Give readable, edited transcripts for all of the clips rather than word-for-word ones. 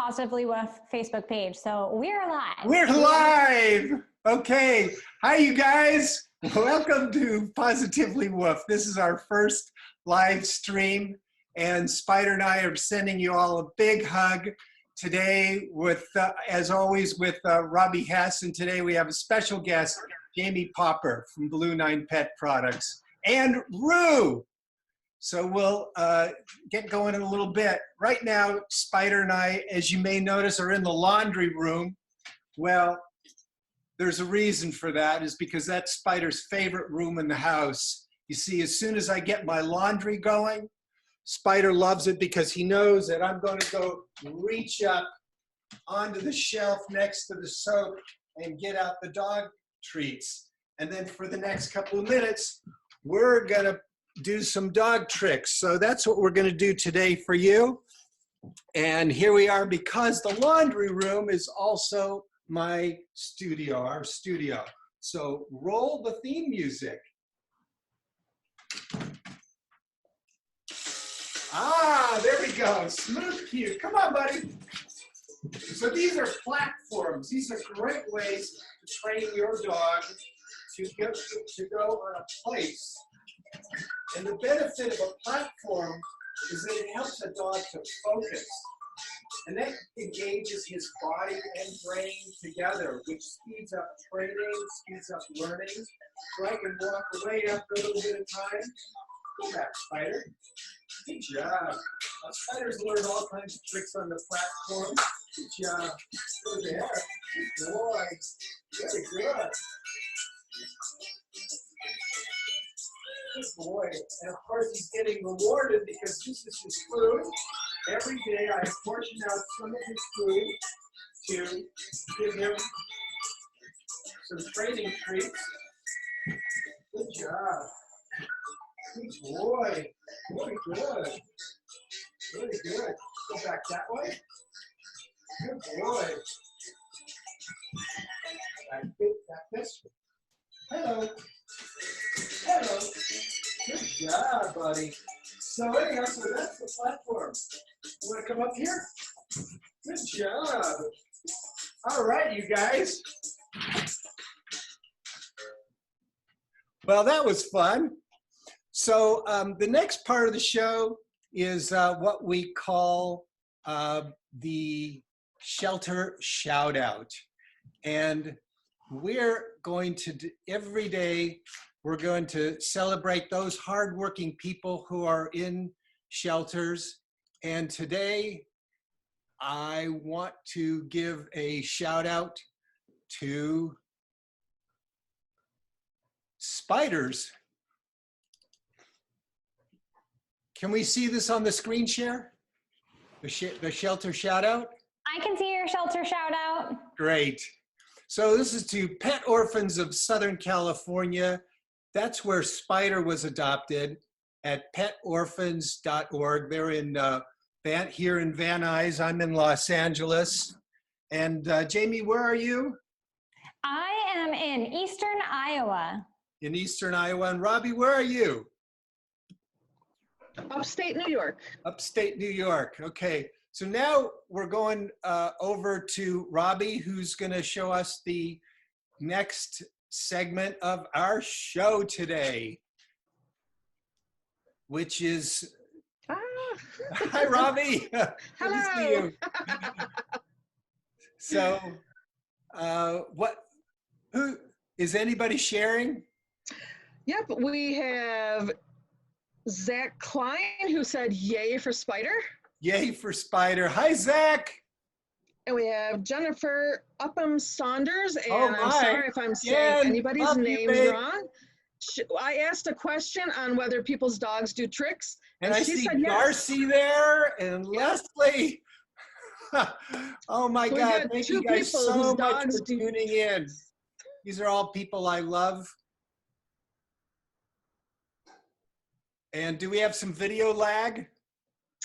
Positively Woof Facebook page. So we're live. We're live. Okay. Hi, you guys. Welcome to Positively Woof. This is our first live stream, and Spider and I are sending you all a big hug today with, as always, with Robbie Hess. And today we have a special guest, Jamie Popper from Blue 9 Pet Products, and Rue. So we'll get going in a little bit. Right now, Spider and I, as you may notice, are in the laundry room. Well, there's a reason for that, is because that's Spider's favorite room in the house. You see, as soon as I get my laundry going, Spider loves it because he knows that I'm going to go reach up onto the shelf next to the soap and get out the dog treats. And then for the next couple of minutes, we're going to do some dog tricks. So that's what we're going to do today for you. And here we are, because the laundry room is also my studio, our studio. So roll the theme music. Ah, there we go. Smooth cue. Come on, buddy. So these are platforms. These are great ways to train your dog to go on a place. And the benefit of a platform is that it helps a dog to focus. And that engages his body and brain together, which speeds up training, speeds up learning. So I can walk away after a little bit of time. Go back, Spider. Good job. Spider's learned all kinds of tricks on the platform. Good job. Go there. Good boy. Very good. Good boy. And of course, he's getting rewarded because this is his food. Every day I portion out some of his food to give him some training treats. Good job. Good boy. Very good. Very good. Go back that way. Good boy. I think that this way. Hello. Hello. Good job, buddy. So anyhow, so that's the platform. You want to come up here? Good job. All right, you guys. Well, that was fun. So the next part of the show is what we call the shelter shout out. And we're going to, every day, we're going to celebrate those hardworking people who are in shelters. And today, I want to give a shout out to spiders. Can we see this on the screen share? The shelter shout out? I can see your shelter shout out. Great. So this is to Pet Orphans of Southern California. That's where Spider was adopted, at petorphans.org. They're in here in Van Nuys. I'm in Los Angeles. And Jamie, where are you? I am in Eastern Iowa. In Eastern Iowa. And Robbie, where are you? Upstate New York. Upstate New York. Okay. So now we're going over to Robbie, who's going to show us the next segment of our show today, which is hi, Robbie. Good to see you. So who is anybody sharing? Yep, we have Zach Klein, who said yay for Spider. Yay for Spider. Hi, Zach. And we have Jennifer Upham Saunders, and Oh, I'm sorry if I'm saying anybody's name wrong. I asked a question on whether people's dogs do tricks, and I she see said yes. Darcy there and Leslie. Oh my So God, thank you guys so much for tuning in. These are all people I love. And do we have some video lag?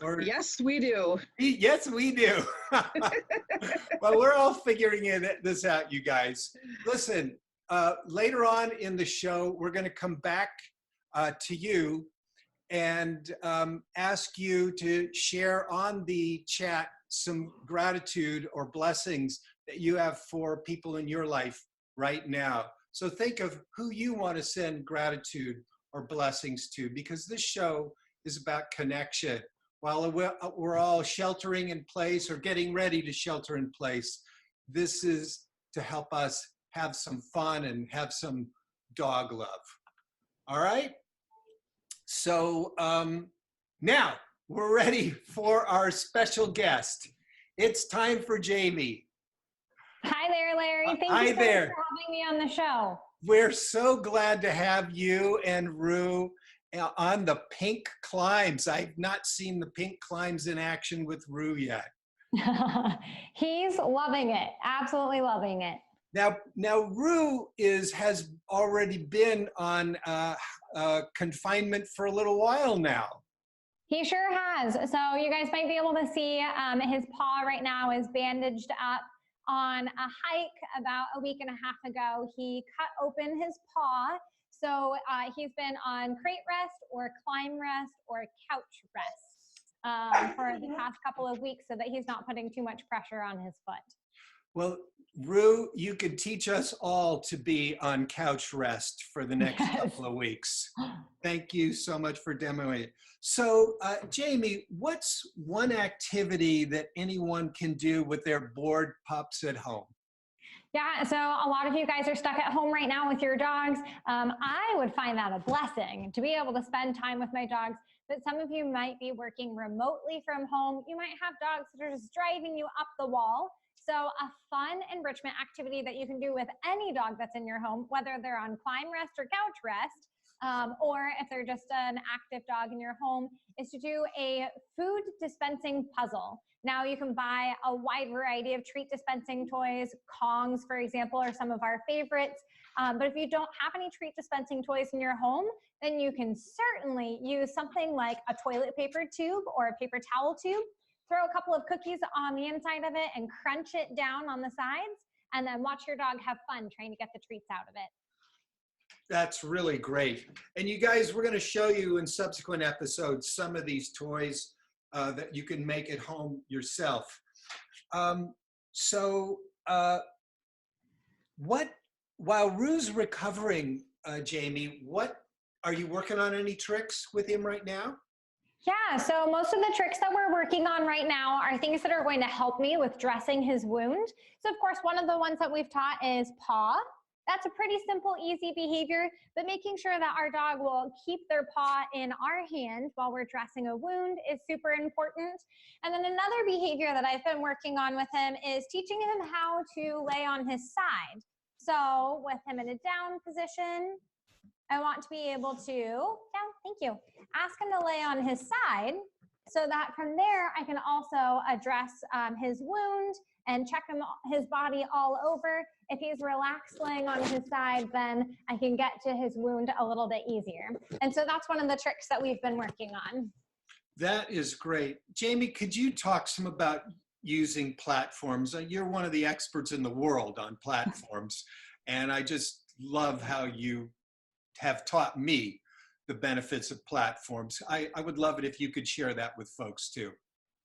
Or, yes, we do. Yes, we do. Well, we're all figuring this out, you guys. Listen, later on in the show, we're going to come back to you and ask you to share on the chat some gratitude or blessings that you have for people in your life right now. So think of who you want to send gratitude or blessings to, because this show is about connection. While we're all sheltering in place or getting ready to shelter in place, this is to help us have some fun and have some dog love. All right? So now we're ready for our special guest. It's time for Jamie. Hi there, Larry. Thank Hi you so much there. for having me on the show. We're so glad to have you and Rue on the pink climbs. I've not seen the pink climbs in action with Rue yet. He's loving it, absolutely loving it. Now Rue has already been on confinement for a little while now. He sure has. So you guys might be able to see his paw right now is bandaged up. On a hike about a week and a half ago, he cut open his paw. So he's been on crate rest or climb rest or couch rest for the past couple of weeks so that he's not putting too much pressure on his foot. Well, Rue, you could teach us all to be on couch rest for the next couple of weeks. Thank you so much for demoing it. So, Jamie, what's one activity that anyone can do with their bored pups at home? Yeah, so a lot of you guys are stuck at home right now with your dogs. I would find that a blessing to be able to spend time with my dogs, but some of you might be working remotely from home. You might have dogs that are just driving you up the wall. So a fun enrichment activity that you can do with any dog that's in your home, whether they're on climb rest or couch rest, or if they're just an active dog in your home, is to do a food dispensing puzzle. Now you can buy a wide variety of treat dispensing toys. Kongs, for example, are some of our favorites. But if you don't have any treat dispensing toys in your home, then you can certainly use something like a toilet paper tube or a paper towel tube. Throw a couple of cookies on the inside of it and crunch it down on the sides, and then watch your dog have fun trying to get the treats out of it. That's really great. And you guys, we're going to show you in subsequent episodes some of these toys that you can make at home yourself. While Rue's recovering, Jamie, are you working on any tricks with him right now? Yeah, so most of the tricks that we're working on right now are things that are going to help me with dressing his wound. So of course, one of the ones that we've taught is paw. That's a pretty simple, easy behavior, but making sure that our dog will keep their paw in our hand while we're dressing a wound is super important. And then another behavior that I've been working on with him is teaching him how to lay on his side. So with him in a down position, I want to be able to, thank you, ask him to lay on his side so that from there I can also address his wound and check his body all over. If he's relaxed laying on his side, then I can get to his wound a little bit easier. And so that's one of the tricks that we've been working on. That is great. Jamie, could you talk some about using platforms? You're one of the experts in the world on platforms, and I just love how you have taught me the benefits of platforms. I would love it if you could share that with folks too.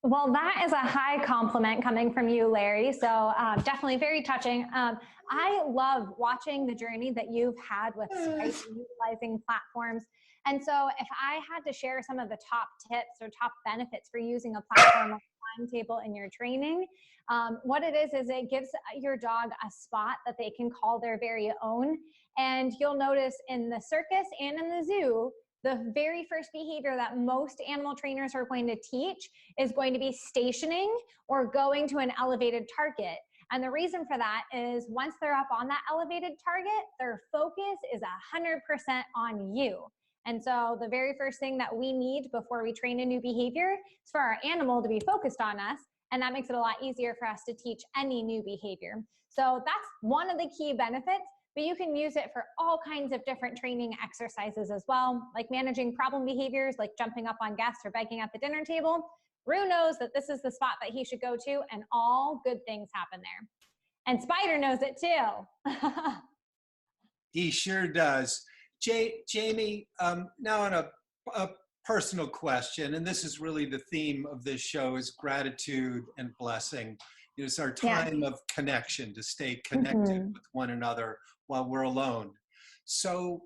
Well, that is a high compliment coming from you, Larry. So definitely very touching. I love watching the journey that you've had with utilizing platforms. And so if I had to share some of the top tips or top benefits for using a platform or timetable in your training, what it is it gives your dog a spot that they can call their very own. And you'll notice in the circus and in the zoo, the very first behavior that most animal trainers are going to teach is going to be stationing or going to an elevated target. And the reason for that is once they're up on that elevated target, their focus is 100% on you. And so the very first thing that we need before we train a new behavior is for our animal to be focused on us. And that makes it a lot easier for us to teach any new behavior. So that's one of the key benefits. But you can use it for all kinds of different training exercises as well, like managing problem behaviors, like jumping up on guests or begging at the dinner table. Rue knows that this is the spot that he should go to, and all good things happen there. And Spider knows it too. He sure does. Jamie, now on a personal question, and this is really the theme of this show, is gratitude and blessing. It's our time of connection, to stay connected with one another while we're alone. So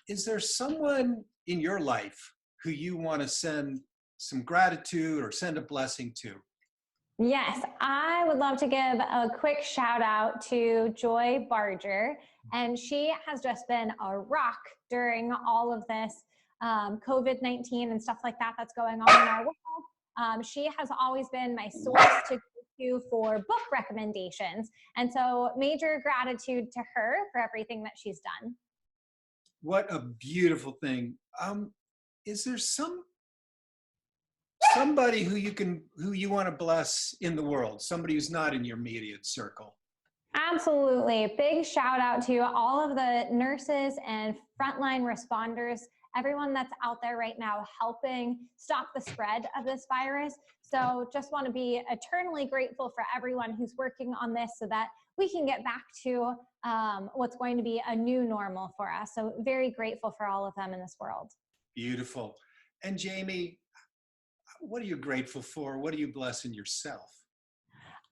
is there someone in your life who you want to send some gratitude or send a blessing to? Yes, I would love to give a quick shout out to Joy Barger. And she has just been a rock during all of this COVID-19 and stuff like that that's going on in our world. She has always been my source to go to for book recommendations. And so major gratitude to her for everything that she's done. What a beautiful thing. Is there somebody who you want to bless in the world, somebody who's not in your immediate circle? Absolutely. Big shout out to all of the nurses and frontline responders, everyone that's out there right now helping stop the spread of this virus. So just want to be eternally grateful for everyone who's working on this so that we can get back to what's going to be a new normal for us. So very grateful for all of them in this world. Beautiful. And Jamie, what are you grateful for? What are you blessing yourself?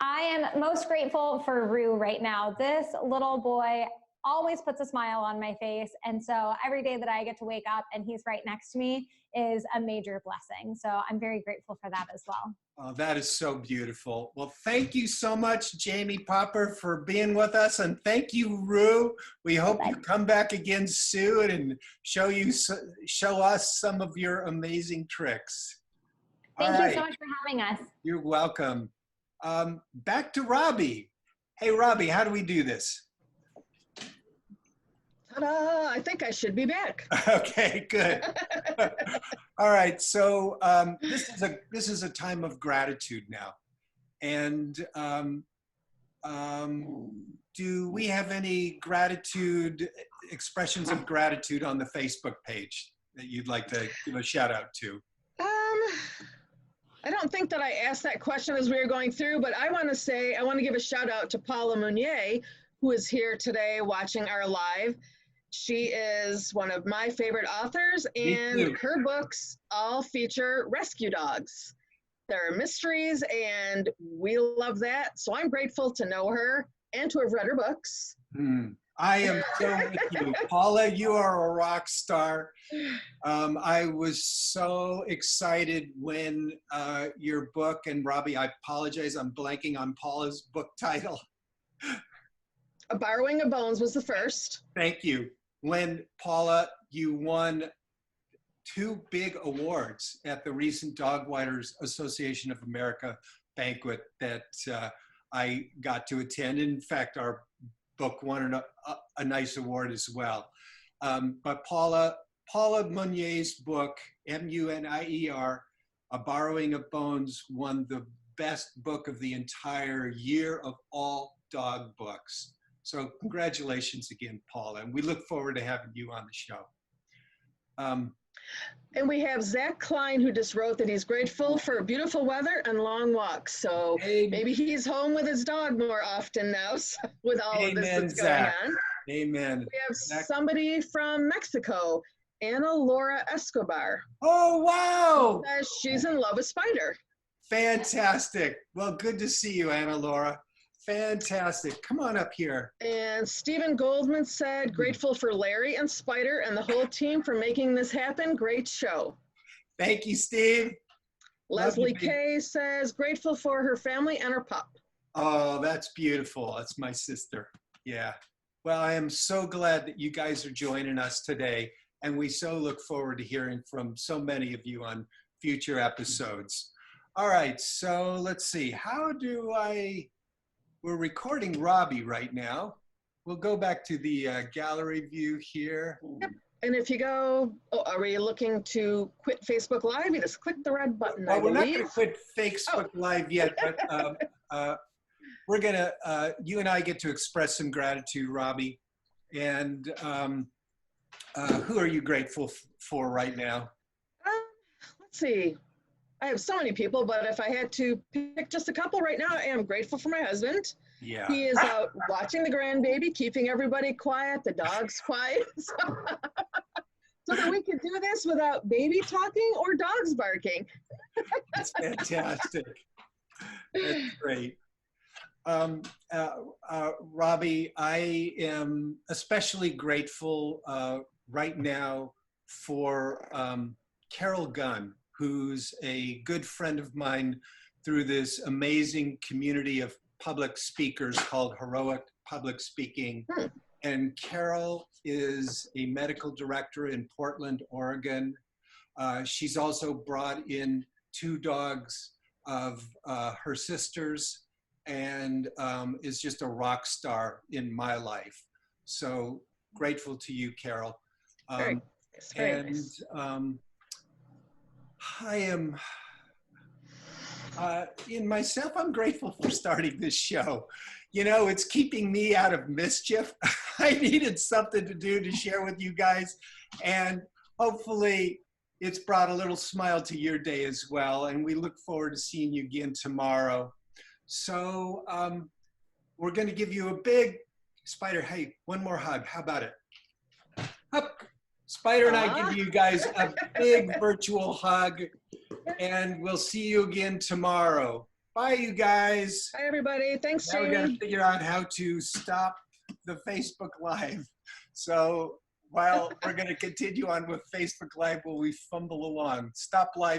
I am most grateful for Rue right now. This little boy always puts a smile on my face. And so every day that I get to wake up and he's right next to me is a major blessing. So I'm very grateful for that as well. Oh, that is so beautiful. Well, thank you so much, Jamie Popper, for being with us. And thank you, Rue. We hope you come back again soon and show us some of your amazing tricks. Thank you so much for having us. You're welcome. Back to Robbie. Hey, Robbie, how do we do this? Ta-da! I think I should be back. Okay, good. All right, so this is a time of gratitude now. And do we have any expressions of gratitude on the Facebook page that you'd like to give a shout out to? I don't think that I asked that question as we were going through, but I want to give a shout out to Paula Meunier, who is here today watching our live. She is one of my favorite authors, and her books all feature rescue dogs. There are mysteries, and we love that. So I'm grateful to know her and to have read her books. I am so with you. Paula, you are a rock star. I was so excited when your book, and Robbie, I apologize, I'm blanking on Paula's book title. A Borrowing of Bones was the first. Thank you. When, Paula, you won 2 big awards at the recent Dog Writers Association of America banquet that I got to attend. In fact, our book won a nice award as well. But Paula Meunier's book, M-U-N-I-E-R, A Borrowing of Bones, won the best book of the entire year of all dog books. So congratulations again, Paula. And we look forward to having you on the show. And we have Zach Klein, who just wrote that he's grateful for beautiful weather and long walks. So maybe he's home with his dog more often now with all of this that's going on. Amen. We have somebody from Mexico, Ana Laura Escobar. Oh, wow. Says she's in love with Spider. Fantastic. Well, good to see you, Ana Laura. Fantastic. Come on up here. And Stephen Goldman said, grateful for Larry and Spider and the whole team for making this happen. Great show. Thank you, Steve. Leslie Kay says, grateful for her family and her pup. Oh, that's beautiful. That's my sister. Yeah. Well, I am so glad that you guys are joining us today. And we so look forward to hearing from so many of you on future episodes. All right. So let's see. We're recording Robbie right now. We'll go back to the gallery view here. Yep. And if you go, are we looking to quit Facebook Live? You just click the red button. Well, we're not going to quit Facebook Live yet, but we're going to, you and I get to express some gratitude, Robbie. And who are you grateful for right now? Let's see. I have so many people, but if I had to pick just a couple right now, I am grateful for my husband. Yeah. He is out watching the grandbaby, keeping everybody quiet, the dog's quiet. so that we could do this without baby talking or dogs barking. That's fantastic. That's great. Robbie, I am especially grateful right now for Carol Gunn, who's a good friend of mine through this amazing community of public speakers called Heroic Public Speaking. And Carol is a medical director in Portland, Oregon. She's also brought in 2 dogs of her sisters and is just a rock star in my life. So grateful to you, Carol. Very nice. I am, in myself, I'm grateful for starting this show. You know, it's keeping me out of mischief. I needed something to do to share with you guys. And hopefully it's brought a little smile to your day as well. And we look forward to seeing you again tomorrow. So we're going to give you a big, Spider, hey, one more hug. How about it? Up. Spider and I give you guys a big virtual hug. And we'll see you again tomorrow. Bye, you guys. Bye, everybody. Thanks, Now Jamie. we got to figure out how to stop the Facebook Live. So while we're going to continue on with Facebook Live while we fumble along. Stop live.